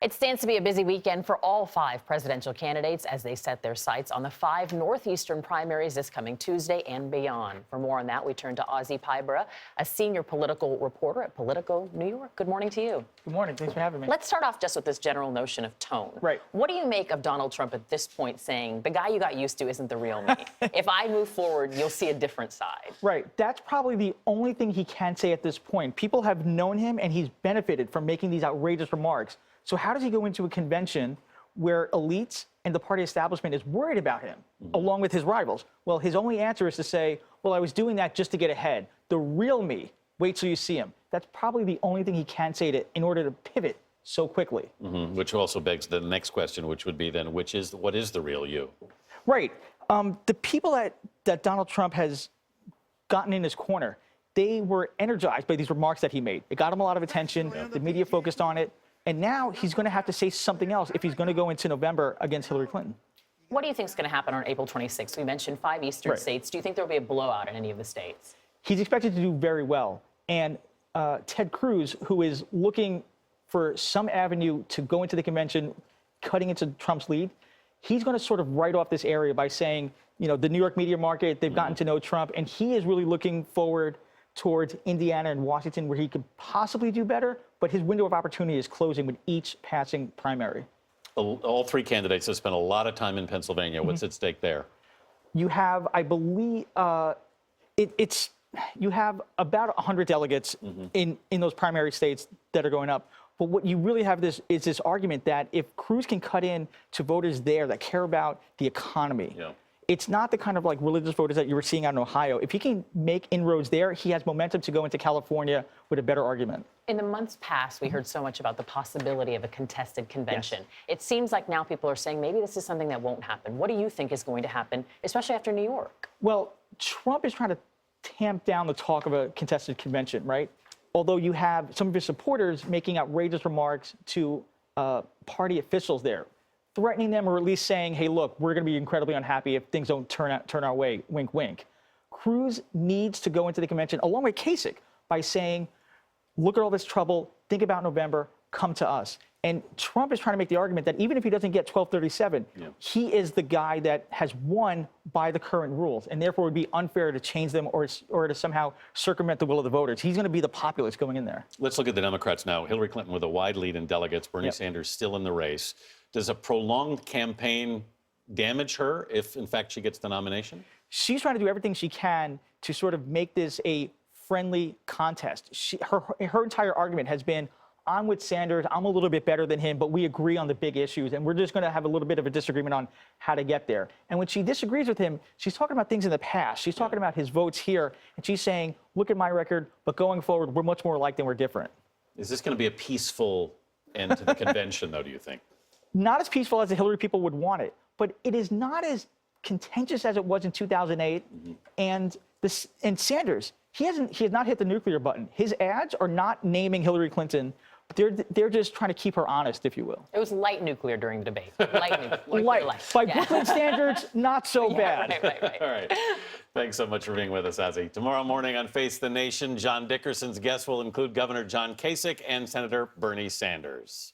It stands to be a busy weekend for all 5 presidential candidates as they set their sights on the 5 northeastern primaries this coming Tuesday and beyond. For more on that, we turn to Azi Payabarah, a senior political reporter at Politico New York. Good morning to you. Good morning. Thanks for having me. Let's start off just with this general notion of tone. Right. What do you make of Donald Trump at this point saying, the guy you got used to isn't the real me? If I move forward, you'll see a different side. Right. That's probably the only thing he can say at this point. People have known him, and he's benefited from making these outrageous remarks. So how does he go into a convention where elites and the party establishment is worried about him, along with his rivals? Well, his only answer is to say, well, I was doing that just to get ahead. The real me, wait till you see him. That's probably the only thing he can say in order to pivot so quickly. Which also begs the next question, which would be then, what is the real you? Right. The people that Donald Trump has gotten in his corner, they were energized by these remarks that he made. It got him a lot of attention. Yeah. The media focused on it. And now he's going to have to say something else if he's going to go into November against Hillary Clinton. What do you think is going to happen on April 26th? We mentioned 5 eastern states. Do you think there will be a blowout in any of the states? He's expected to do very well. And Ted Cruz, who is looking for some avenue to go into the convention, cutting into Trump's lead, he's going to sort of write off this area by saying, you know, the New York media market, they've gotten to know Trump, and he is really looking forward towards Indiana and Washington, where he could possibly do better, but his window of opportunity is closing with each passing primary. All 3 candidates have spent a lot of time in Pennsylvania. What's at stake there? You have, I believe, you have about 100 delegates in those primary states that are going up. But what you really have is this argument that if Cruz can cut in to voters there that care about the economy, it's not the kind of like religious voters that you were seeing out in Ohio. If he can make inroads there, he has momentum to go into California with a better argument. In the months past, we heard so much about the possibility of a contested convention. It seems like now people are saying maybe this is something that won't happen. What do you think is going to happen, especially after New York? Well, Trump is trying to tamp down the talk of a contested convention, right? Although you have some of his supporters making outrageous remarks to party officials there, threatening them or at least saying, hey, look, we're going to be incredibly unhappy if things don't turn our way, wink, wink. Cruz needs to go into the convention, along with Kasich, by saying, look at all this trouble, think about November, come to us. And Trump is trying to make the argument that even if he doesn't get 1237, he is the guy that has won by the current rules, and therefore it would be unfair to change them or to somehow circumvent the will of the voters. He's going to be the populist going in there. Let's look at the Democrats now. Hillary Clinton with a wide lead in delegates, Bernie Sanders still in the race. Does a prolonged campaign damage her if, in fact, she gets the nomination? She's trying to do everything she can to sort of make this a friendly contest. Her entire argument has been, I'm with Sanders, I'm a little bit better than him, but we agree on the big issues, and we're just going to have a little bit of a disagreement on how to get there. And when she disagrees with him, she's talking about things in the past. She's talking about his votes here, and she's saying, look at my record, but going forward, we're much more alike than we're different. Is this going to be a peaceful end to the convention, though, do you think? Not as peaceful as the Hillary people would want it, but it is not as contentious as it was in 2008. And Sanders, he has not hit the nuclear button. His ads are not naming Hillary Clinton. They're just trying to keep her honest, if you will. It was light nuclear during the debate. Light nuclear. Light. By Brooklyn standards, not so bad. Right. All right. Thanks so much for being with us, Azi. Tomorrow morning on Face the Nation, John Dickerson's guests will include Governor John Kasich and Senator Bernie Sanders.